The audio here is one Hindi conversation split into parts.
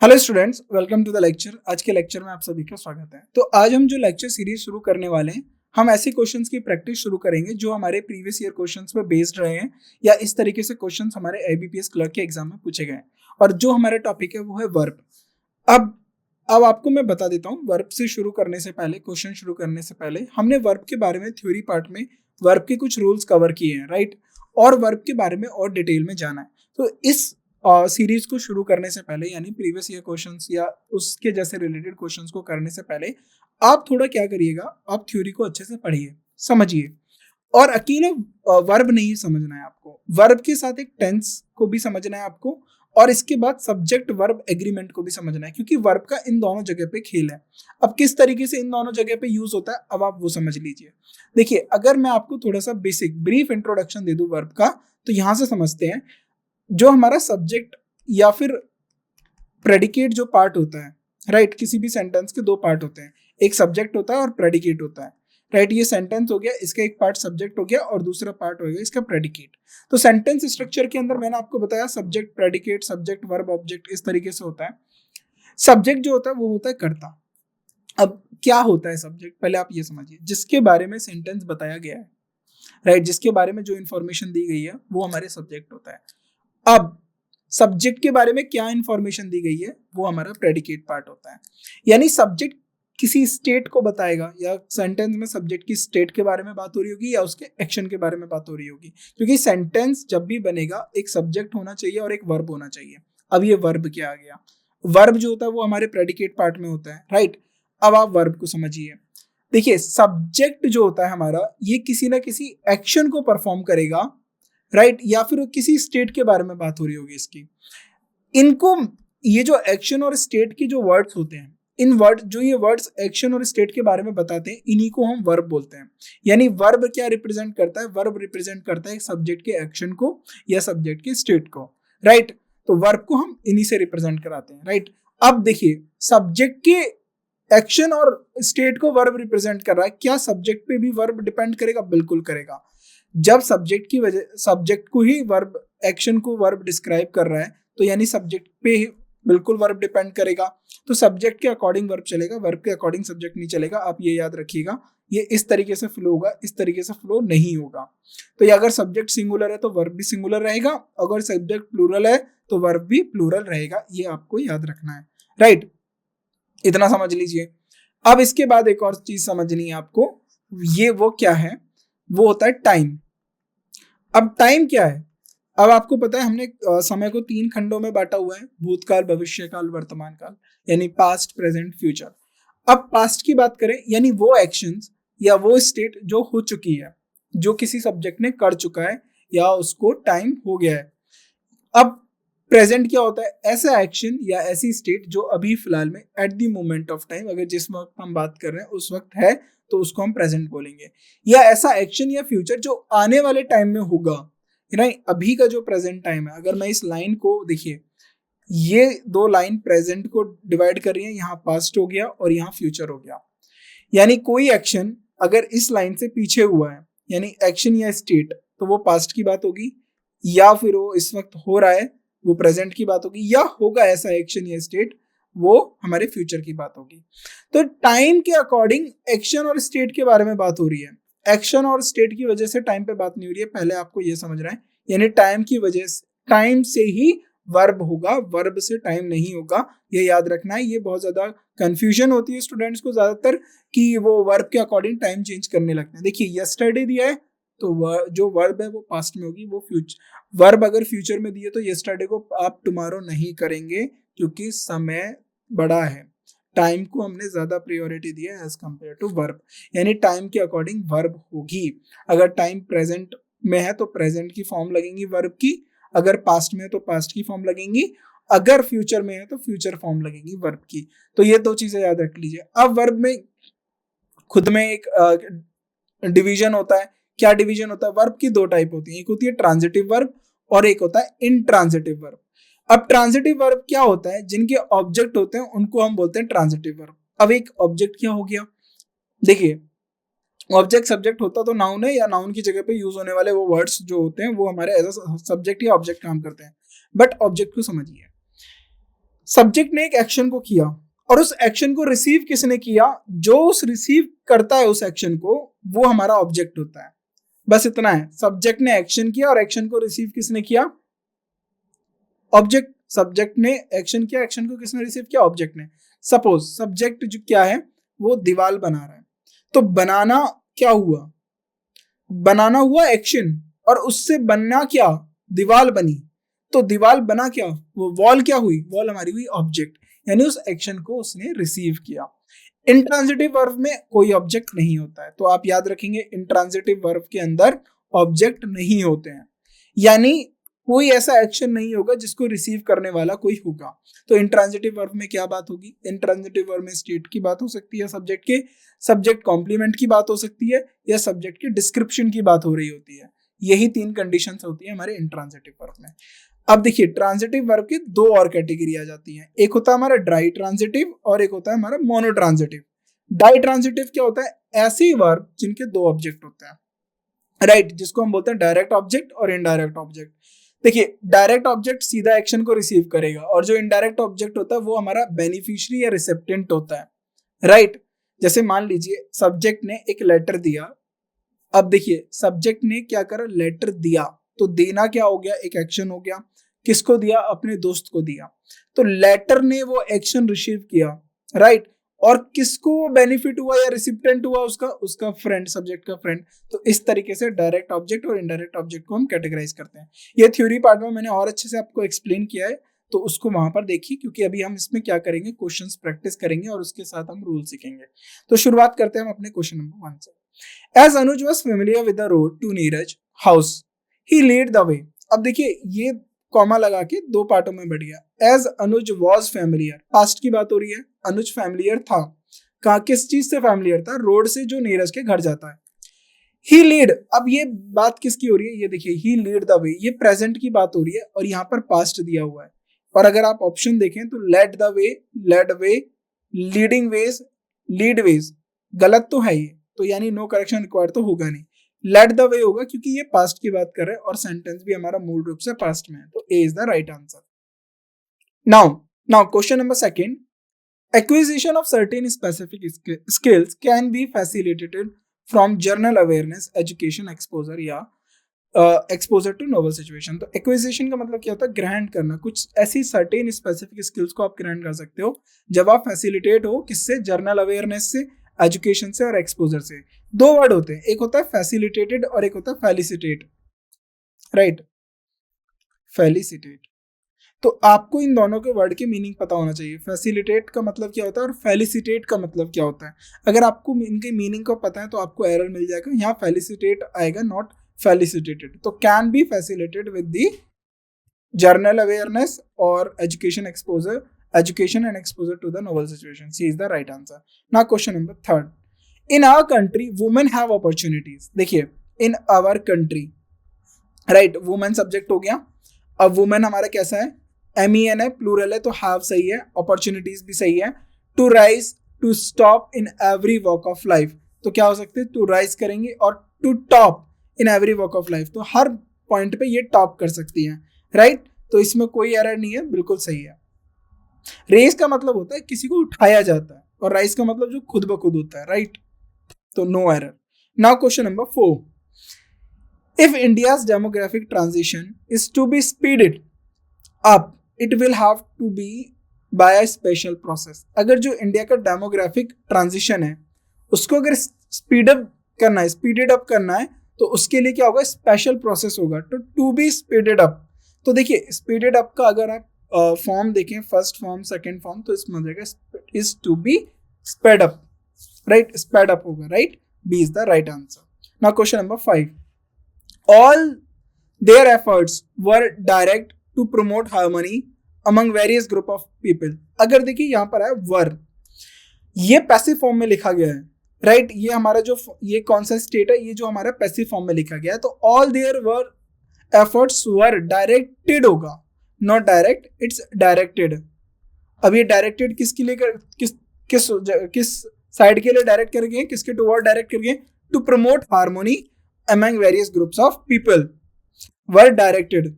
Hello students, welcome to the lecture. आज के लेक्चर में आप सभी का स्वागत है। तो आज हम जो लेक्चर सीरीज शुरू करने वाले हैं, हम ऐसे क्वेश्चंस की प्रैक्टिस शुरू करेंगे जो हमारे प्रीवियस ईयर क्वेश्चंस पे बेस्ड रहे हैं या इस तरीके से क्वेश्चंस हमारे आईबीपीएस क्लर्क के एग्जाम में पूछे गए हैं। और जो हमारा टॉपिक है वो है वर्ब। अब आपको मैं बता देता हूँ, वर्ब से शुरू करने से पहले, क्वेश्चन शुरू करने से पहले हमने वर्ब के बारे में थ्योरी पार्ट में वर्ब के कुछ रूल्स कवर किए हैं, राइट। और वर्ब के बारे में और डिटेल में जाना है। तो इस सीरीज को शुरू करने से पहले, यानी प्रीवियस ईयर क्वेश्चंस या उसके जैसे रिलेटेड क्वेश्चंस को करने से पहले आप थोड़ा क्या करिएगा, आप थ्योरी को अच्छे से पढ़िए, समझिए। और अकेले वर्ब नहीं समझना है आपको, वर्ब के साथ एक टेंस को भी समझना है आपको, और इसके बाद सब्जेक्ट वर्ब एग्रीमेंट को भी समझना है, क्योंकि वर्ब का इन दोनों जगह पे खेल है। अब किस तरीके से इन दोनों जगह पे यूज होता है, अब आप वो समझ लीजिए। देखिए, अगर मैं आपको थोड़ा सा बेसिक ब्रीफ इंट्रोडक्शन दे दूं वर्ब का, तो यहां से समझते हैं। जो हमारा सब्जेक्ट या फिर प्रेडिकेट जो पार्ट होता है, राइट, किसी भी सेंटेंस के दो पार्ट होते हैं, एक सब्जेक्ट होता है और प्रेडिकेट होता है, राइट। ये सेंटेंस हो गया, इसका एक पार्ट सब्जेक्ट हो गया और दूसरा पार्ट हो गया इसका प्रेडिकेट। तो सेंटेंस स्ट्रक्चर के अंदर मैंने आपको बताया subject, predicate, subject, verb, object, इस तरीके से होता है। सब्जेक्ट जो होता है वो होता है कर्ता। अब क्या होता है सब्जेक्ट, पहले आप ये समझिए, जिसके बारे में सेंटेंस बताया गया है, राइट, जिसके बारे में जो इंफॉर्मेशन दी गई है वो हमारे सब्जेक्ट होता है। अब सब्जेक्ट के बारे में क्या इंफॉर्मेशन दी गई है वो हमारा प्रेडिकेट पार्ट होता है। यानी सब्जेक्ट किसी स्टेट को बताएगा, या सेंटेंस में सब्जेक्ट की स्टेट के बारे में बात हो रही होगी या उसके एक्शन के बारे में बात हो रही होगी, क्योंकि सेंटेंस जब भी बनेगा एक सब्जेक्ट होना चाहिए और एक वर्ब होना चाहिए। अब ये वर्ब क्या आ गया, वर्ब जो होता है वो हमारे प्रेडिकेट पार्ट में होता है, राइट। अब आप वर्ब को समझिए। देखिए, सब्जेक्ट जो होता है हमारा, ये किसी ना किसी एक्शन को परफॉर्म करेगा, राइट, या फिर किसी स्टेट के बारे में बात हो रही होगी इसकी। इनको, ये जो एक्शन और स्टेट की जो वर्ड्स होते हैं, इन वर्ड जो ये वर्ड्स एक्शन और स्टेट के बारे में बताते हैं, इन्हीं को हम वर्ब बोलते हैं। यानी वर्ब क्या रिप्रेजेंट करता है, वर्ब रिप्रेजेंट करता है सब्जेक्ट के एक्शन को या सब्जेक्ट के स्टेट को, राइट। तो वर्ब को हम इन्हीं से रिप्रेजेंट कराते हैं, राइट। अब देखिए, सब्जेक्ट के एक्शन और स्टेट को वर्ब रिप्रेजेंट कर रहा है, क्या सब्जेक्ट पे भी वर्ब डिपेंड करेगा? बिल्कुल करेगा। जब सब्जेक्ट की वजह, सब्जेक्ट को ही वर्ब, एक्शन को वर्ब डिस्क्राइब कर रहा है, तो यानी सब्जेक्ट पे ही बिल्कुल वर्ब डिपेंड करेगा। तो सब्जेक्ट के अकॉर्डिंग वर्ब चलेगा, वर्ब के अकॉर्डिंग सब्जेक्ट नहीं चलेगा। आप ये याद रखिएगा, ये इस तरीके से फ्लो होगा, इस तरीके से फ्लो नहीं होगा। तो ये अगर सब्जेक्ट सिंगुलर है तो वर्ब भी सिंगुलर रहेगा, अगर सब्जेक्ट प्लूरल है तो वर्ब भी प्लूरल रहेगा। ये आपको याद रखना है, राइट। इतना समझ लीजिए। अब इसके बाद एक और चीज समझनी है आपको, ये वो क्या है, वो होता है टाइम। अब टाइम क्या है? अब आपको पता है हमने समय को 3 खंडों में बांटा हुआ है, भूतकाल, भविष्यकाल, वर्तमान काल, यानी पास्ट, प्रेजेंट, फ्यूचर। अब पास्ट की बात करें, यानी वो एक्शंस या वो स्टेट जो हो चुकी है, जो किसी सब्जेक्ट ने कर चुका है या उसको टाइम हो गया है। अब प्रेजेंट क्या होता है? ऐसा एक्शन या ऐसी स्टेट जो अभी फिलहाल में, at the moment of time, अगर जिस वक्त हम बात कर रहे हैं उस वक्त है, तो उसको हम प्रेजेंट बोलेंगे। या ऐसा एक्शन या फ्यूचर जो आने वाले टाइम में होगा, यानी अभी का जो प्रेजेंट टाइम है। अगर मैं इस लाइन को देखिए, ये दो लाइन प्रेजेंट को डिवाइड कर रही है, यहाँ पास्ट हो गया और यहाँ फ्यूचर हो गया। यानी कोई एक्शन अगर इस लाइन से पीछे हुआ है, यानी एक्शन या स्टेट, तो वो पास्ट की बात होगी, या फिर वो इस वक्त हो रहा है, वो प्रेजेंट की बात होगी, या होगा ऐसा एक्शन या स्टेट, वो हमारे फ्यूचर की बात होगी। तो टाइम के अकॉर्डिंग एक्शन और स्टेट के बारे में बात हो रही है। एक्शन और स्टेट की वजह से टाइम पे बात नहीं हो रही है, पहले आपको ये समझना है। यानी टाइम की वजह से, टाइम से ही वर्ब होगा, वर्ब से टाइम नहीं होगा, ये याद रखना है। ये बहुत ज्यादा कंफ्यूजन होती है स्टूडेंट्स को ज्यादातर, कि वो वर्ब के अकॉर्डिंग टाइम चेंज करने लगते हैं। देखिए, यस्टरडे दिया है तो जो वर्ब है वो पास्ट में होगी, वो फ्यूचर वर्ब अगर फ्यूचर में दिए तो यस्टरडे को आप टुमारो नहीं करेंगे, क्योंकि समय बड़ा है, टाइम को हमने ज्यादा प्रायोरिटी दी है एज कंपेयर टू वर्ब। यानी टाइम के अकॉर्डिंग वर्ब होगी। अगर टाइम प्रेजेंट में है तो प्रेजेंट की फॉर्म लगेंगी वर्ब की, अगर पास्ट में है तो पास्ट की फॉर्म लगेंगी, अगर फ्यूचर में है तो फ्यूचर फॉर्म लगेंगी वर्ब की। तो ये दो चीजें याद रख लीजिए। अब वर्ब में खुद में एक डिवीजन होता है। क्या डिवीजन होता है? वर्ब की दो टाइप होती है, एक होती है ट्रांजिटिव वर्ब और एक होता है इनट्रांजिटिव वर्ब। अब ट्रांजिटिव वर्ब क्या होता है? जिनके ऑब्जेक्ट होते हैं उनको हम बोलते हैं ट्रांजिटिव वर्ब। अब एक ऑब्जेक्ट क्या हो गया? देखिए, ऑब्जेक्ट सब्जेक्ट होता तो नाउन है, या नाउन की जगह पे यूज होने वाले वो वर्ड्स जो होते हैं वो हमारे एज अ सब्जेक्ट या ऑब्जेक्ट काम करते हैं। बट ऑब्जेक्ट को समझिए, सब्जेक्ट ने एक एक्शन को किया और उस एक्शन को रिसीव किसने किया, जो उस रिसीव करता है उस एक्शन को, वो हमारा ऑब्जेक्ट होता है। बस इतना है, सब्जेक्ट ने एक्शन किया और एक्शन को रिसीव किसने किया, ऑब्जेक्ट। सब्जेक्ट ने एक्शन किया, एक्शन को किसने रिसीव किया, ऑब्जेक्ट ने। सपोज सब्जेक्ट जो क्या है, वो दीवार बना रहा है, तो बनाना क्या हुआ, बनाना हुआ एक्शन, और उससे बनना क्या, दीवार बनी। तो दीवार बना क्या, वो वॉल क्या हुई, वॉल हमारी हुई ऑब्जेक्ट, यानी उस एक्शन को उसने रिसीव किया। इंट्रांजिटिव वर्ब में कोई ऑब्जेक्ट नहीं होता है, तो आप याद रखेंगे इंट्रांजिटिव वर्ब के अंदर ऑब्जेक्ट नहीं होते हैं, यानी कोई ऐसा एक्शन नहीं होगा जिसको रिसीव करने वाला कोई होगा। तो इंट्रांजिटिव वर्ब में क्या बात होगी, इंट्रांजिटिव वर्ब में स्टेट की बात हो सकती है सब्जेक्ट के, सब्जेक्ट कॉम्प्लीमेंट की बात हो सकती है, या सब्जेक्ट के डिस्क्रिप्शन की बात हो रही होती है। यही 3 कंडीशंस होती है हमारे इंट्रांजिटिव वर्ब में। अब देखिए ट्रांजिटिव वर्ब की 2 और कैटेगरी आ जाती हैं, एक होता है हमारा ड्राई ट्रांजिटिव और एक होता है हमारा मोनो ट्रांजिटिव। डाई ट्रांजिटिव क्या होता है, ऐसे वर्ब जिनके 2 ऑब्जेक्ट होते हैं, राइट, जिसको हम बोलते हैं डायरेक्ट ऑब्जेक्ट और इनडायरेक्ट ऑब्जेक्ट। देखिए डायरेक्ट ऑब्जेक्ट सीधा एक्शन को रिसीव करेगा, और जो इनडायरेक्ट ऑब्जेक्ट होता है वो हमारा बेनिफिशियरी या रिसेप्टेंट होता है, राइट। जैसे मान लीजिए सब्जेक्ट ने एक लेटर दिया, अब देखिए सब्जेक्ट ने क्या करा, लेटर दिया, तो देना क्या हो गया, एक एक्शन हो गया। किसको दिया, अपने दोस्त को दिया, तो लेटर ने वो एक्शन रिसीव किया, राइट। और किसको बेनिफिट हुआ या रिसिप्टेंट हुआ, उसका उसका फ्रेंड, सब्जेक्ट का फ्रेंड। तो इस तरीके से डायरेक्ट ऑब्जेक्ट और इनडायरेक्ट ऑब्जेक्ट को हम कैटेगराइज करते हैं। ये थ्योरी पार्ट में मैंने और अच्छे से आपको एक्सप्लेन किया है, तो उसको वहां पर देखिए, क्योंकि अभी हम इसमें क्या करेंगे, क्वेश्चंस प्रैक्टिस करेंगे और उसके साथ हम रूल सीखेंगे। तो शुरुआत करते हैं हम अपने क्वेश्चन नंबर 1 से। As Anuj was familiar with the road to Neeraj house, he lead the way. अब देखिए ये कॉमा लगा के 2 पार्टों में बढ़ गया। As Anuj was familiar, past की बात हो रही है, अनुज फेमिलियर था, कहा किस चीज से फेमिलियर था, रोड से जो नीरज के घर जाता है। ही लीड, अब ये बात किसकी हो रही है, ये देखिए ही लीड द वे, ये प्रेजेंट की बात हो रही है और यहाँ पर पास्ट दिया हुआ है। और अगर आप ऑप्शन देखें तो led the way, led way, leading ways, lead ways, गलत तो है ये, तो यानी नो करेक्शन रिक्वायर्ड तो होगा नहीं, लेट द वे होगा, क्योंकि ये पास्ट की बात कर रहे हैं और सेंटेंस भी हमारा मूल रूप से पास्ट में है, तो A is the right answer. Now question number 2, acquisition of certain specific skills can be facilitated from general awareness, education, exposure या एक्सपोजर टू नोवल सिचुएशन। तो एक्विजिशन का मतलब क्या होता है, ग्रहण करना, कुछ ऐसी सर्टेन स्पेसिफिक स्किल्स को आप ग्रहण कर सकते हो जब आप फैसिलिटेट हो, किससे, जर्नल अवेयरनेस से, एजुकेशन से और एक्सपोजर से। 2 वर्ड होते हैं, एक होता है फैसिलिटेटेड और एक होता है फेलिसिटेट, राइट, फेलिसिटेट। तो आपको इन दोनों के वर्ड की मीनिंग पता होना चाहिए, फैसिलिटेट का मतलब क्या होता है और फेलिसिटेट का मतलब क्या होता है। अगर आपको इनके मीनिंग को पता है तो आपको एरर मिल जाएगा, यहाँ फेलिसिटेट आएगा, नॉट फेलिसिटेटेड। तो can be facilitated with the general awareness और education exposure, education and exposure to the novel situation, C is the right answer. Now question number 3, in our country women have opportunities. देखिए in our country, right, women subject हो गया। अब वुमेन हमारा कैसा है, MEN है, प्लूरल है, तो हैव सही है, अपॉर्चुनिटीज भी सही है। To rise, to stop in every walk of life, तो क्या हो सकते हैं, टू राइज करेंगे, और to top in every walk of life, तो हर पॉइंट पे ये टॉप कर सकती हैं, राइट। तो इसमें कोई एरर नहीं है, बिल्कुल सही है। रेज का मतलब होता है किसी को उठाया जाता है, और राइज का मतलब जो खुद ब खुद होता है, राइट, तो no error. Now question number 4, if India's demographic transition is to be speeded up, it will have to be by a special process। अगर जो इंडिया का डेमोग्राफिक ट्रांजिशन है उसको अगर स्पीडअप करना है, स्पीडेड अप करना है, तो उसके लिए क्या होगा, स्पेशल प्रोसेस होगा, तो टू बी स्पीडेड अप। तो देखिए स्पीडेड अप का अगर आप फॉर्म देखें, फर्स्ट फॉर्म, सेकेंड फॉर्म, तो इसमें हो जाएगा is to be sped up, right, sped up होगा, right, B is the right answer. Now question number 5, all their efforts were direct to promote harmony among various group of people। अगर देखिए यहाँ पर है वर, ये पैसिव फॉर्म में लिखा गया है, राइट, ये हमारा जो ये कौन सा स्टेट है, ये जो हमारा पैसिव फॉर्म में लिखा गया है, तो all their were efforts were directed होगा, नॉट डायरेक्ट, इट्स डायरेक्टेड। अब ये डायरेक्टेड किसके लिए किस साइड के लिए डायरेक्ट कर गए, किसके टुवर्ड डायरेक्ट कर गए, to promote harmony among various groups of people were directed।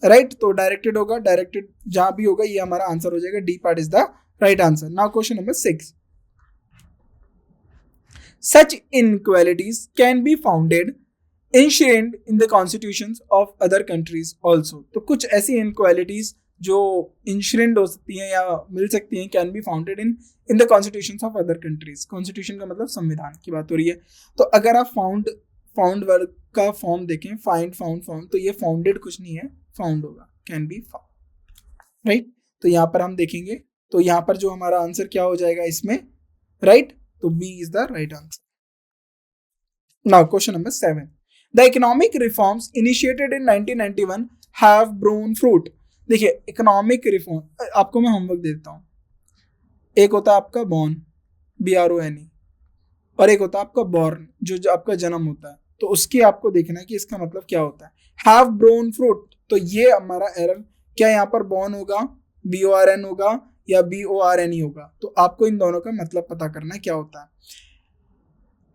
Right. तो डायरेक्टेड होगा, डायरेक्टेड जहां भी होगा ये हमारा आंसर हो जाएगा, D part is the right answer. Now question number 6, such inequalities can be founded inherent in the constitutions of other countries also। तो कुछ ऐसी inequalities जो inherent हो सकती हैं या मिल सकती हैं, can be founded in the constitutions of other countries. Constitution का मतलब संविधान की बात हो रही है। तो अगर आप फाउंड वर्ड का फॉर्म देखें, फाइंड, फाउंड, तो ये फाउंडेड कुछ नहीं है, फाउंड होगा, कैन बी फाउंड, राइट। तो यहाँ पर हम देखेंगे, तो यहाँ पर जो हमारा आंसर क्या हो जाएगा इसमें, राइट। तो B is the right answer. Now question number 7, the economic reforms initiated in 1991 have borne fruit. देखिए इकोनॉमिक रिफॉर्म, आपको मैं होमवर्क देता हूँ। एक होता है आपका बॉर्न, BRONE, और एक होता है आपका बॉर्न, जो आपका जन्म होता है। तो उसकी आपको देखना है कि इसका मतलब क्या होता है। हैव ब्रोन फ्रूट, तो ये हमारा एरर, क्या यहाँ पर बॉर्न होगा, BORN होगा या BORNE होगा। तो आपको इन दोनों का मतलब पता करना है क्या होता है।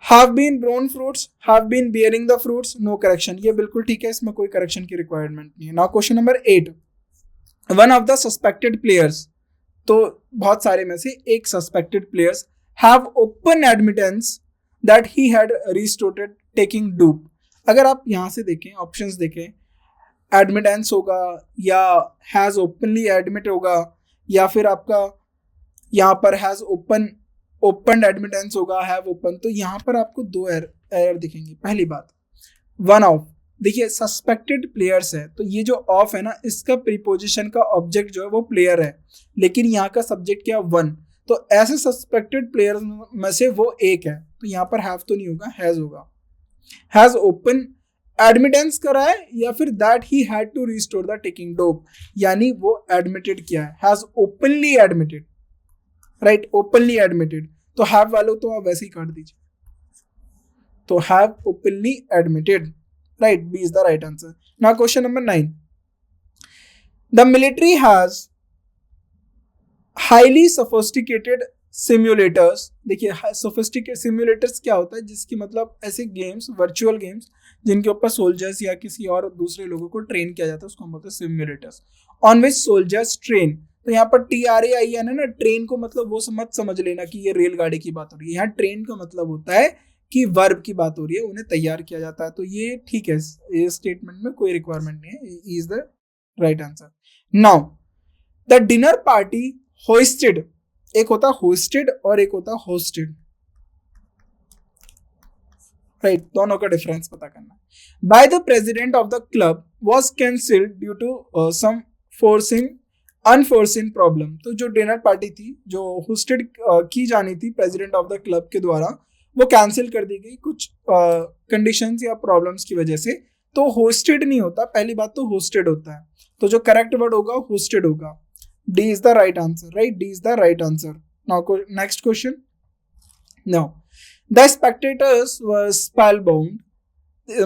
have been grown fruits, have been bearing the fruits, no correction, ये बिल्कुल ठीक है, इसमें कोई करेक्शन की रिक्वायरमेंट नहीं है। Now question number 8, one of the suspected players, तो बहुत सारे में से एक suspected players have open admittance that he had resorted taking dope. अगर आप यहाँ से देखें, ऑप्शंस देखें, एडमिटेंस होगा या हैज ओपनली एडमिट होगा या फिर आपका यहाँ पर हैज ओपन एडमिटेंस होगा, हैव ओपन। तो यहाँ पर आपको दो एरर दिखेंगे। पहली बात, वन ऑफ, देखिए सस्पेक्टेड प्लेयर्स है, तो ये जो ऑफ है ना, इसका प्रीपोजिशन का ऑब्जेक्ट जो है वो प्लेयर है, लेकिन यहाँ का सब्जेक्ट क्या, वन। तो ऐसे सस्पेक्टेड प्लेयर्स में से वो एक है, तो यहाँ पर हैव तो नहीं होगा, हैज होगा। हैज ओपन एडमिटेंस करा है या फिर that he had to restore the taking dope, यानी वो एडमिटेड किया है, has openly admitted, right, openly admitted. तो हैव वालों तो आप वैसे ही काट दीजिए, तो have openly admitted, right, B is the right answer. Now question number 9, the military has highly sophisticated simulators. देखिए सोफिस्टिकेटेड सिम्युलेटर्स क्या होता है, जिसकी मतलब ऐसे गेम्स, वर्चुअल गेम्स जिनके ऊपर सोल्जर्स या किसी और दूसरे लोगों को ट्रेन किया जाता है, उसको हम बोलते हैं simulators, on which soldiers train. तो यहाँ पर TRAIN है ना, ट्रेन को मतलब वो मत समझ लेना कि ये रेलगाड़ी की बात हो रही है। यहाँ ट्रेन का मतलब होता है कि वर्ब की बात हो रही है, उन्हें तैयार किया जाता है। तो ये ठीक है, ये स्टेटमेंट में कोई रिक्वायरमेंट नहीं है, is the right answer. Now the dinner party hosted, एक होता होस्टेड और एक होता होस्टेड, राइट, दोनों का डिफरेंस पता करना। By the president of the club was cancelled due to some forcing unforeseen problem. तो जो डिनर पार्टी थी जो होस्टेड की जानी थी प्रेसिडेंट ऑफ द क्लब के द्वारा, वो कैंसिल कर दी गई कुछ कंडीशंस या प्रॉब्लम्स की वजह से। तो होस्टेड नहीं होता, पहली बात तो होस्टेड होता है। तो जो करेक्ट वर्ड होगा होस्टेड होगा, D is the right answer, right, D is the right answer. Now next question, now the spectators were spellbound,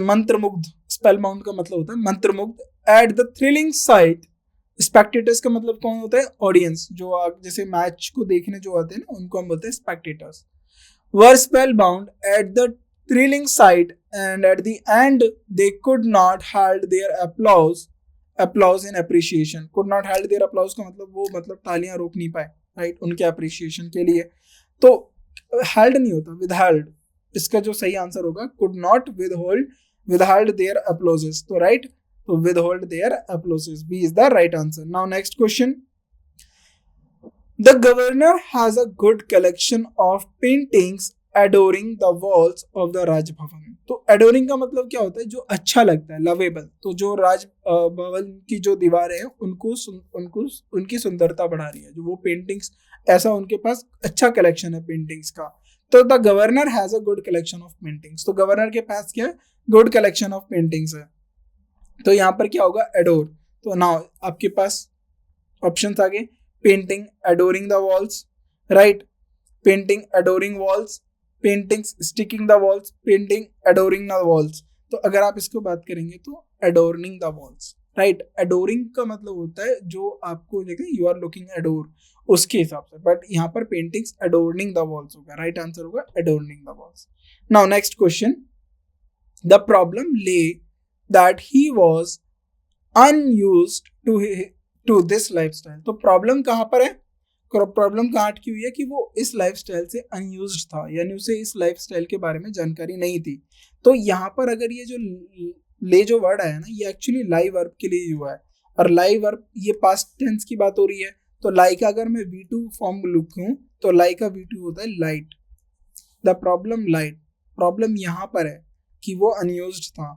मंत्रमुग्ध, स्पेलबाउंड का मतलब होता है मंत्रमुग्ध, at the thrilling sight. Spectators का मतलब कौन होता है, ऑडियंस, जो जैसे मैच को देखने जो आते हैं ना, उनको हम बोलते हैं spectators. Were spellbound at the thrilling sight and at the end they could not hold their applause in appreciation. Could not hold their applause का मतलब वो मतलब तालियां रोक नहीं पाए, राइट, उनके अप्रिशिएशन के लिए। तो हेल्ड नहीं होता, विदहेल्ड, इसका जो सही आंसर होगा कुड नॉट विदहेल्ड देयर अप्लॉजेस। तो राइट, तो withhold their applauses, B is the right answer. Now next question, the governor has a good collection of paintings adoring the walls of the Raj Bhavan। तो adoring का मतलब क्या होता है, जो अच्छा लगता है, lovable। तो जो राज भवन की जो दीवारें हैं उनको उनकी सुंदरता बढ़ा रही है, जो वो पेंटिंग्स, ऐसा उनके पास अच्छा कलेक्शन है पेंटिंग्स का। तो the governor has a good collection of paintings, तो गवर्नर के पास क्या है, गुड कलेक्शन ऑफ पेंटिंग्स है। तो यहाँ पर क्या होगा, एडोर। तो नाउ आपके पास ऑप्शंस आ गए, painting adoring the walls, right, painting adoring walls, paintings sticking the walls, painting adoring the walls. तो अगर आप इसको बात करेंगे तो adorning the walls, right. Adoring का मतलब होता है जो आपको देखें, यू आर लुकिंग एडोर, उसके हिसाब से, बट यहाँ पर पेंटिंग्स एडोर्निंग द वॉल्स होगा, राइट आंसर होगा adorning the walls. Now next question, the problem lay that he was unused to this lifestyle. तो प्रॉब्लम कहाँ पर है? प्रॉब्लम कहाँ अटकी हुई है कि वो इस लाइफस्टाइल से अनयूज्ड था, यानी उसे इस लाइफस्टाइल के बारे में जानकारी नहीं थी। तो यहाँ पर अगर ये जो ले जो वर्ड आया ना, ये एक्चुअली लाई वर्ब के लिए हुआ है, और लाई वर्ब ये पास्ट टेंस की बात हो रही है। तो लाई का अगर मैं V2 फॉर्म लिखूं तो लाई का V2 होता है light. The problem light, problem यहाँ पर है कि वो अनयूज्ड था,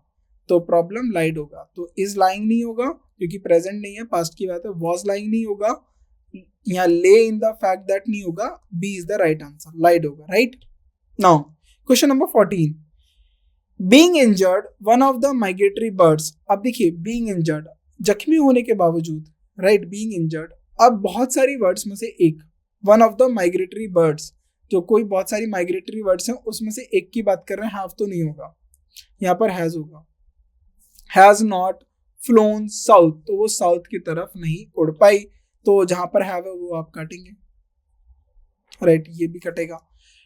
तो प्रॉब्लम लाइड होगा। तो इज लाइंग नहीं होगा क्योंकि प्रेजेंट नहीं है, पास्ट की बात है। वॉज लाइंग नहीं होगा, यहाँ ले इन द फैक्ट दैट नहीं होगा, B is the right answer, lied होगा, right. Now question number 14, being injured one of the migratory birds. अब देखिए बीइंग इंजर्ड, जख्मी होने के बावजूद, राइट, बीइंग इंजर्ड। अब बहुत सारी वर्ड्स में से एक, one of the migratory birds, जो कोई बहुत सारी माइग्रेटरी वर्ड्स हैं उसमें से एक की बात कर रहे हैं, हैव तो नहीं होगा, यहाँ पर हैज होगा। हैज नॉट फ्लोन साउथ, तो वो साउथ की तरफ नहीं उड़ पाई, तो जहां पर हैव है वो आप काटेंगे, राइट, ये भी कटेगा।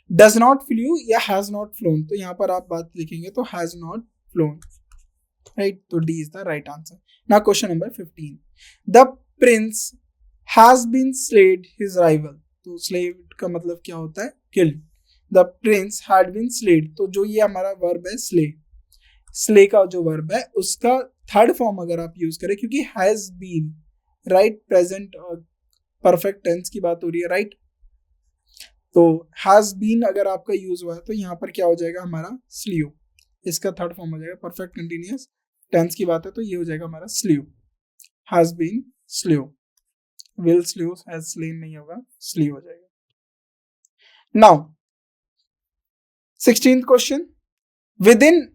डज नॉट फ्लू या हैज नॉट फ्लोन, तो यहाँ पर आप बात लिखेंगे तो हैज नॉट फ्लोन, राइट, तो D is the right answer. Now question number 15, the prince has been slayed his rival. तो स्लेड का मतलब क्या होता है? Killed. The prince had been slayed, तो जो ये हमारा वर्ब है स्ले, स्ले का जो वर्ब है उसका थर्ड फॉर्म अगर आप यूज करें, क्योंकि has been, right, present perfect tense की बात हो रही है, राइट, तो हैज बीन अगर आपका यूज हुआ है तो यहाँ पर क्या हो जाएगा हमारा स्लीव, इसका थर्ड फॉर्म हो जाएगा। परफेक्ट कंटिन्यूअस टेंस की बात है तो ये हो जाएगा हमारा slew, has been slew. Will slew, has slain नहीं होगा, स्लीव हो जाएगा। Now 16th question, within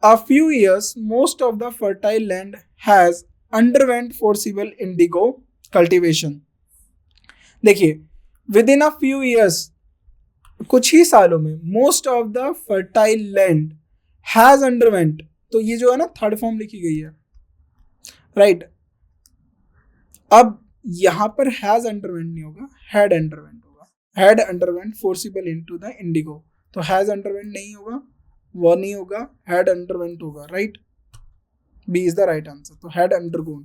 a few years most of the fertile land has underwent forcible indigo cultivation। देखिए within a few years, कुछ ही सालों में, most of the fertile land has underwent, तो ये जो है ना थर्ड फॉर्म लिखी गई है, राइट। अब यहां पर has underwent नहीं होगा, had underwent होगा, had underwent forcible into the indigo, तो has underwent नहीं होगा, वो नहीं होगा, हैड अंडरवेंट होगा, right, B is the right answer. तो हैड अंडरगोन,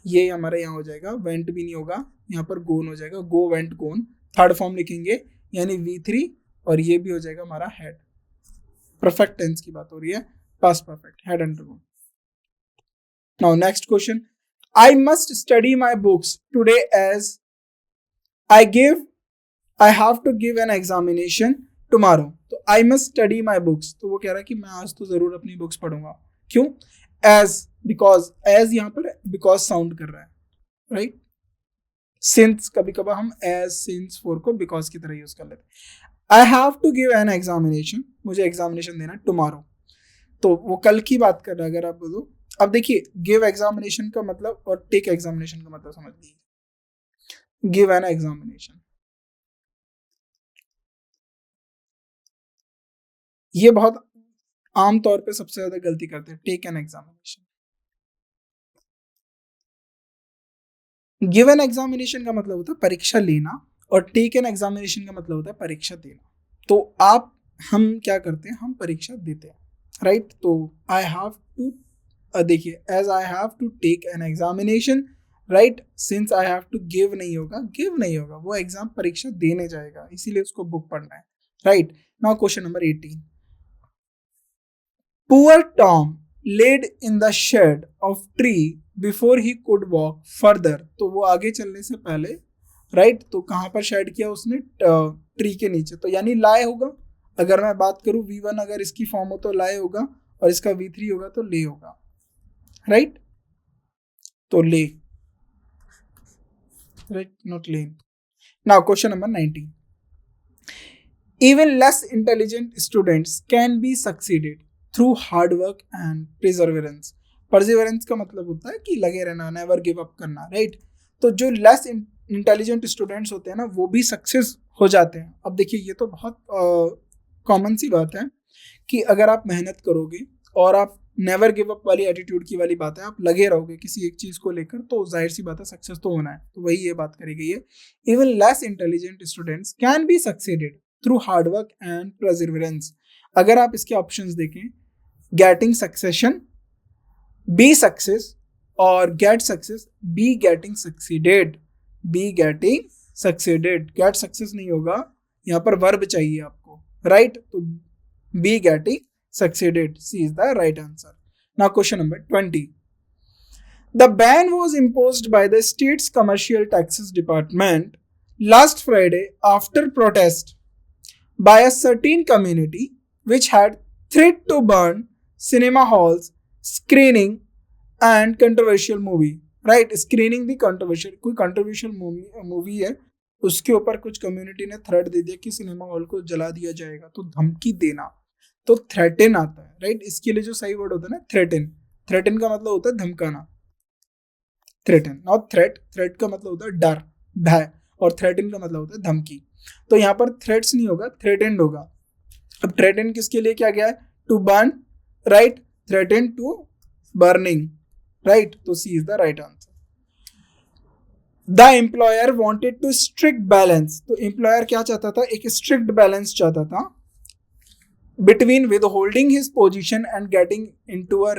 ये हमारे यहाँ हो जाएगा, वेंट भी नहीं होगा, यहाँ पर गोन हो जाएगा, गो वेंट गोन, थर्ड फॉर्म लिखेंगे यानी V3, और ये भी हो जाएगा हमारा हैड। परफेक्ट टेंस की बात हो रही है, past perfect, had undergone. Now next question, I must study my books today as I have to give an examination tomorrow. तो I must study my books, तो वो कह रहा है कि मैं आज तो जरूर अपनी बुक्स पढ़ूंगा। क्यों? एज, बिकॉज, एज यहाँ पर बिकॉज साउंड कर रहा है, राइट। सिंस, कभी कभार हम एज, सिंस, फोर को बिकॉज की तरह यूज कर लेते हैं। I have to give an examination, मुझे एग्जामिनेशन देना टुमारो, तो वो कल की बात कर रहा है अगर आप बोलो। अब देखिए गिव एग्जामिनेशन का मतलब और टेक एग्जामिनेशन का मतलब समझ लीजिए। गिव एन एग्जामिनेशन, ये बहुत आम तौर पे सबसे ज्यादा गलती करते हैं, take an examination. Give an examination का मतलब होता है परीक्षा लेना, और टेक एन एग्जामिनेशन का मतलब होता है परीक्षा देना। तो आप, हम क्या करते हैं, हम परीक्षा देते हैं, राइट। तो आई हैव टू, देखिए as I have to take an examination, right, since I have to give नहीं होगा, गिव नहीं होगा, वो एग्जाम परीक्षा देने जाएगा, इसीलिए उसको बुक पढ़ना है, right. Now question number 18, Poor Tom laid in the shade of tree before he could walk further। तो वो आगे चलने से पहले, राइट, तो कहाँ पर शेड किया उसने? ट्री के नीचे, तो यानी लाए होगा। अगर मैं बात करूँ V1 अगर इसकी फॉर्म हो तो लाए होगा, और इसका V3 होगा तो ले होगा, राइट, तो lay, right, not lain. Now question number 19, even less intelligent students can be succeeded through hard work and perseverance. Perseverance का मतलब होता है कि लगे रहना, नेवर गिव अप करना, राइट। तो जो लेस इंटेलिजेंट स्टूडेंट्स होते हैं ना, वो भी सक्सेस हो जाते हैं। अब देखिए ये तो बहुत कॉमन सी बात है कि अगर आप मेहनत करोगे और आप नेवर गिव अप वाली एटीट्यूड की वाली बात है, आप लगे रहोगे किसी एक चीज को लेकर, तो जाहिर सी बात है सक्सेस तो होना है। तो वही ये बात करी गई है, even less intelligent students can be succeeded through hard work and perseverance. अगर आप इसके ऑप्शंस देखें, getting succession, be success, और get success, be getting succeeded, be getting succeeded, get success नहीं होगा, यहाँ पर वर्ब चाहिए आपको, राइट? तो be getting succeeded, C is the right answer. Now question number 20. The ban was imposed by the state's commercial taxes department last Friday after protest by a certain community which had threat to burn cinema halls, screening and controversial movie. Right? Screening the controversial, कोई controversial movie है, उसके ऊपर कुछ कम्युनिटी ने थ्रेट दे दिया कि सिनेमा हॉल को जला दिया जाएगा, तो धमकी देना, तो थ्रेटन आता है, राइट? इसके लिए जो सही वर्ड होता है ना, थ्रेटन. थ्रेटन का मतलब होता है धमकाना, थ्रेटन, नॉट थ्रेट. थ्रेट का मतलब होता है डर, भय, और थ्रेटन का मतलब होता है धमकी. तो यहाँ पर थ्रेट्स नहीं होगा, थ्रेटेंड होगा. अब थ्रेटन किसके लिए क्या गया है? To burn, right? Threaten to burning, right? तो C is the right answer. The employer wanted to strict balance, तो एम्प्लॉयर क्या चाहता था? एक स्ट्रिक्ट बैलेंस चाहता था between withholding his position and getting into a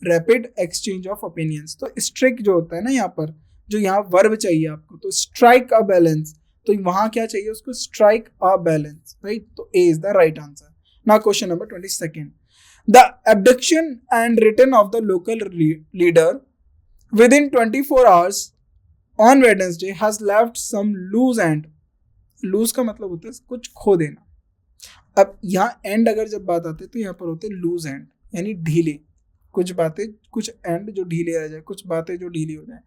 rapid exchange of opinions. तो strike जो होता है ना यहाँ पर, जो यहाँ वर्ब चाहिए आपको, तो strike a balance, तो वहां क्या चाहिए उसको? strike a balance, right? तो A is the right answer. Now question number 22. The abduction and return of the local leader within 24 hours on Wednesday has left some loose end. Loose का मतलब होता है कुछ खो देना. अब यहाँ एंड अगर जब बात आती है तो यहाँ पर होते हैं लूज एंड, यानी ढीले, कुछ बातें, कुछ एंड जो ढीले रह जाए, कुछ बातें जो ढीली हो जाए.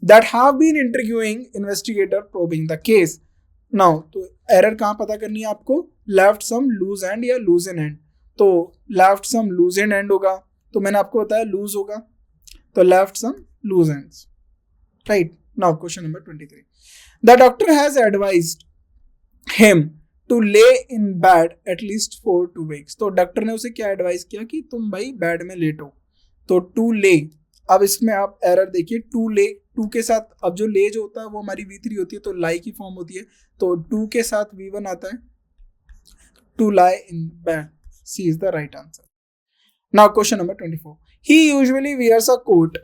That have been interviewing investigator probing the case. Now तो एरर कहाँ पता करनी है आपको? लेफ्ट सम लूज एंड या लूज इन एंड. तो left some loose in end होगा, तो मैंने आपको बताया लूज होगा, तो left some loose ends, right? Now question number 23. The doctor has advised him to lay in bed at least 4 to 2 weeks. तो डॉक्टर ने उसे क्या एडवाइस किया कि तुम भाई बेड में लेटो, तो टू ले. अब इसमें आप एरर देखिए, टू ले, टू के साथ, अब जो ले जो होता है वो हमारी V3 होती है, तो लाई की फॉर्म होती है, तो टू के साथ V1 आता है, to lie in bed. C is the right answer. Now question number 24. He usually wears a coat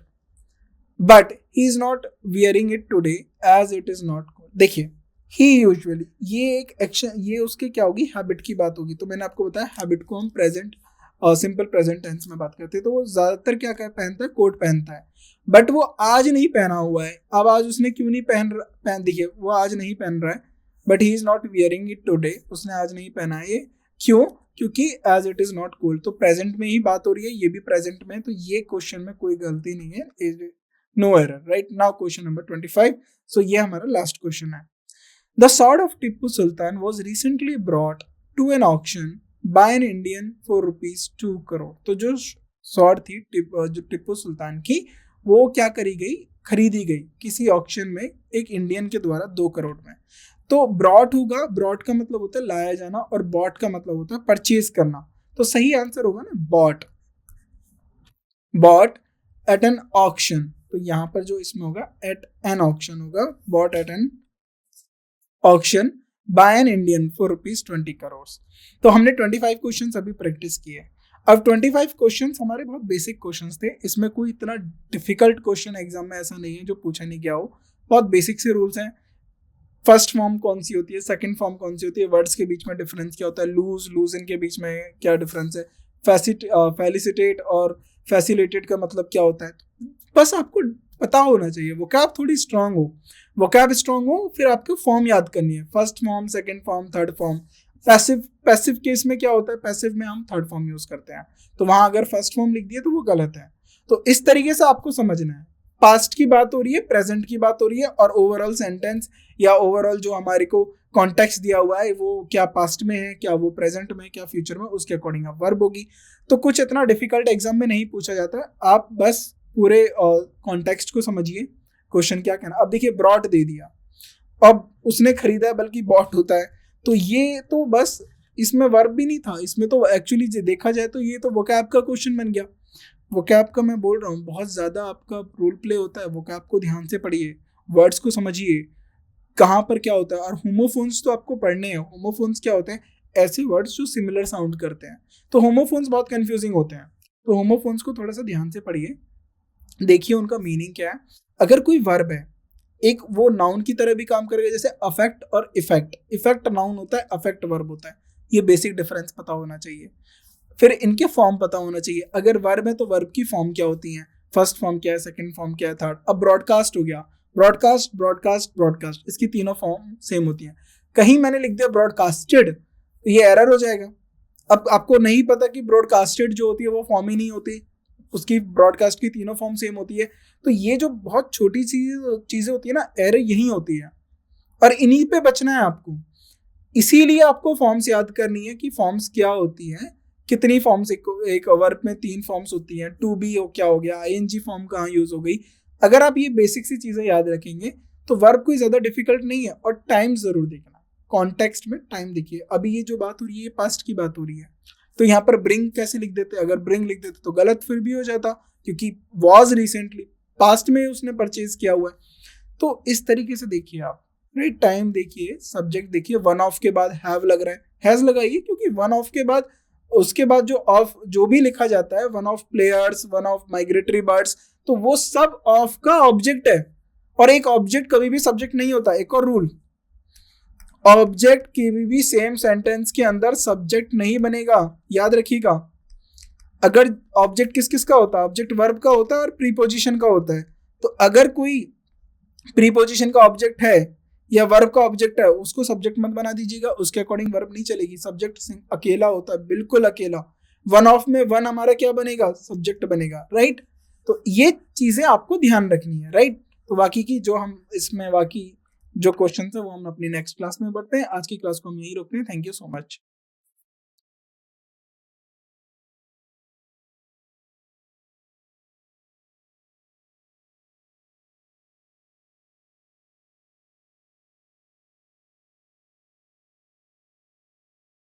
but he is not wearing it today as it is not cold. देखिए, ही यूजुअली, ये एक एक्शन, ये उसके क्या होगी? हैबिट की बात होगी. तो मैंने आपको बताया हैबिट को हम प्रेजेंट और सिंपल प्रेजेंट टेंस में बात करते हैं. तो वो ज्यादातर क्या क्या पहनता है? कोट पहनता है, बट वो आज नहीं पहना हुआ है. अब आज उसने क्यों नहीं पहन देखिए, वो आज नहीं पहन रहा है, but he is not wearing it today, उसने आज नहीं पहना है. ये क्यों? क्योंकि as it is not cold, तो प्रेजेंट में ही बात हो रही है, ये भी प्रेजेंट में, तो ये क्वेश्चन में कोई गलती नहीं है, no error, right? Now question number 25. So ये हमारा लास्ट क्वेश्चन है. The sword of Tipu Sultan was recently brought to an auction by an Indian for ₹2 crore. तो जो स्वॉर्ड थी जो टिप्पू सुल्तान की, वो क्या करी गई? खरीदी गई किसी ऑक्शन में एक इंडियन के द्वारा 2 करोड़ में. तो ब्रॉट होगा, ब्रॉट का मतलब होता है लाया जाना, और बॉट का मतलब होता है परचेज करना. तो सही आंसर होगा ना bought, bought at an auction. तो यहाँ पर जो इसमें होगा एट एन ऑक्शन होगा, bought at an auction by an Indian for ₹20 crore. तो हमने 25 क्वेश्चन अभी प्रैक्टिस किए. अब 25 क्वेश्चन हमारे बहुत बेसिक क्वेश्चंस थे, इसमें कोई इतना डिफिकल्ट क्वेश्चन एग्जाम में ऐसा नहीं है जो पूछा नहीं गया हो. बहुत बेसिक से रूल्स हैं. फर्स्ट फॉर्म कौन सी होती है, सेकंड फॉर्म कौन सी होती है, वर्ड्स के बीच में डिफरेंस क्या होता है, लूज, लूज इन के बीच में क्या डिफरेंस है, फैसिलिटेट और फैसिलिटेट का मतलब क्या होता है. बस आपको पता होना चाहिए. वोकैब थोड़ी स्ट्रांग हो, वोकैब स्ट्रांग हो, फिर आपको फॉर्म याद करनी है, first form, second form, third form. Passive case में क्या होता है? पैसिव में हम थर्ड फॉर्म यूज करते हैं, तो वहां अगर फर्स्ट फॉर्म लिख दिया तो वो गलत है. तो इस तरीके से आपको समझना है. पास्ट की बात हो रही है, प्रेजेंट की बात हो रही है, और ओवरऑल सेंटेंस या ओवरऑल जो हमारे को कॉन्टेक्स्ट दिया हुआ है वो क्या पास्ट में है, क्या वो प्रेजेंट में, क्या फ्यूचर में, उसके अकॉर्डिंग आप वर्ब होगी. तो कुछ इतना डिफिकल्ट एग्जाम में नहीं पूछा जाता. आप बस पूरे कॉन्टेक्स्ट को समझिए, क्वेश्चन क्या कहना. अब देखिए, ब्रॉट दे दिया, अब उसने खरीदा है, बल्कि बॉट होता है, तो ये तो बस इसमें वर्ब भी नहीं था, इसमें तो एक्चुअली देखा जाए तो ये तो वोकैब का क्वेश्चन बन गया. वोकैब का मैं बोल रहा हूँ, बहुत ज़्यादा आपका रोल प्ले होता है. वोकैब को ध्यान से पढ़िए, वर्ड्स को समझिए, कहाँ पर क्या होता है. और होमोफोन्स तो आपको पढ़ने हैं. होमोफोन्स क्या होते हैं? ऐसे वर्ड्स जो सिमिलर साउंड करते हैं. तो होमोफोन्स बहुत कंफ्यूजिंग होते हैं. तो होमोफोन्स को थोड़ा सा ध्यान से पढ़िए, देखिए उनका मीनिंग क्या है। अगर कोई वर्ब है, एक वो नाउन की तरह भी काम करेगा, जैसे अफेक्ट और इफेक्ट। इफेक्ट नाउन होता है, अफेक्ट वर्ब होता है। ये बेसिक डिफरेंस पता होना चाहिए। फिर इनके फॉर्म पता होना चाहिए। अगर वर्ब है तो वर्ब की फॉर्म क्या होती है, फर्स्ट फॉर्म क्या है, सेकंड फॉर्म क्या है, थर्ड। अब ब्रॉडकास्ट हो गया, ब्रॉडकास्ट ब्रॉडकास्ट ब्रॉडकास्ट, इसकी तीनों फॉर्म सेम होती हैं। कहीं मैंने लिख दिया ब्रॉडकास्टेड, तो ये एरर हो जाएगा। अब आपको नहीं पता कि ब्रॉडकास्टेड जो होती है वो फॉर्म ही नहीं होती, उसकी ब्रॉडकास्ट की तीनों फॉर्म सेम होती है। तो ये जो बहुत छोटी चीजें होती है ना, एरर यही होती है, और इन्हीं पे बचना है आपको। इसीलिए आपको फॉर्म्स याद करनी है कि फॉर्म्स क्या होती है, कितनी फॉर्म्स, एक वर्ब में 3 फॉर्म्स होती हैं। टू बी क्या हो गया, आईएनजी फॉर्म कहाँ यूज हो गई। अगर आप ये बेसिक सी चीजें याद रखेंगे तो वर्ब कोई ज्यादा डिफिकल्ट नहीं है। और टाइम जरूर देखना, कॉन्टेक्स्ट में टाइम देखिए। अभी ये जो बात हो रही है, पास्ट की बात हो रही है, तो यहाँ पर ब्रिंग कैसे लिख देते, अगर ब्रिंग लिख देते तो गलत फिर भी हो जाता, क्योंकि वॉज रिसेंटली, पास्ट में उसने परचेज किया हुआ है। तो इस तरीके से देखिए आप, राइट। टाइम देखिए, सब्जेक्ट देखिए, वन ऑफ के बाद हैव लग रहा है, हैज लगाइए, क्योंकि वन ऑफ के बाद, उसके बाद जो ऑफ जो भी लिखा जाता है, one of players, one of migratory birds, तो वो सब ऑफ का ऑब्जेक्ट है। और एक ऑब्जेक्ट कभी भी सब्जेक्ट नहीं होता। एक और रूल, ऑब्जेक्ट कभी भी सेम सेंटेंस के अंदर सब्जेक्ट नहीं बनेगा, याद रखिएगा। अगर ऑब्जेक्ट किस किस का होता है, ऑब्जेक्ट वर्ब का होता है और प्रीपोजिशन का होता है। तो अगर कोई प्रीपोजिशन का ऑब्जेक्ट है या वर्ब का ऑब्जेक्ट है, उसको सब्जेक्ट मत बना दीजिएगा, उसके अकॉर्डिंग वर्ब नहीं चलेगी। सब्जेक्ट अकेला होता है, बिल्कुल अकेला। वन ऑफ में वन हमारा क्या बनेगा, सब्जेक्ट बनेगा, राइट। तो ये चीजें आपको ध्यान रखनी है, राइट। तो बाकी की जो हम इसमें बाकी जो क्वेश्चन है वो हम अपनी नेक्स्ट क्लास में बढ़ते हैं। आज की क्लास को हम यही रोकते हैं। Thank you so much.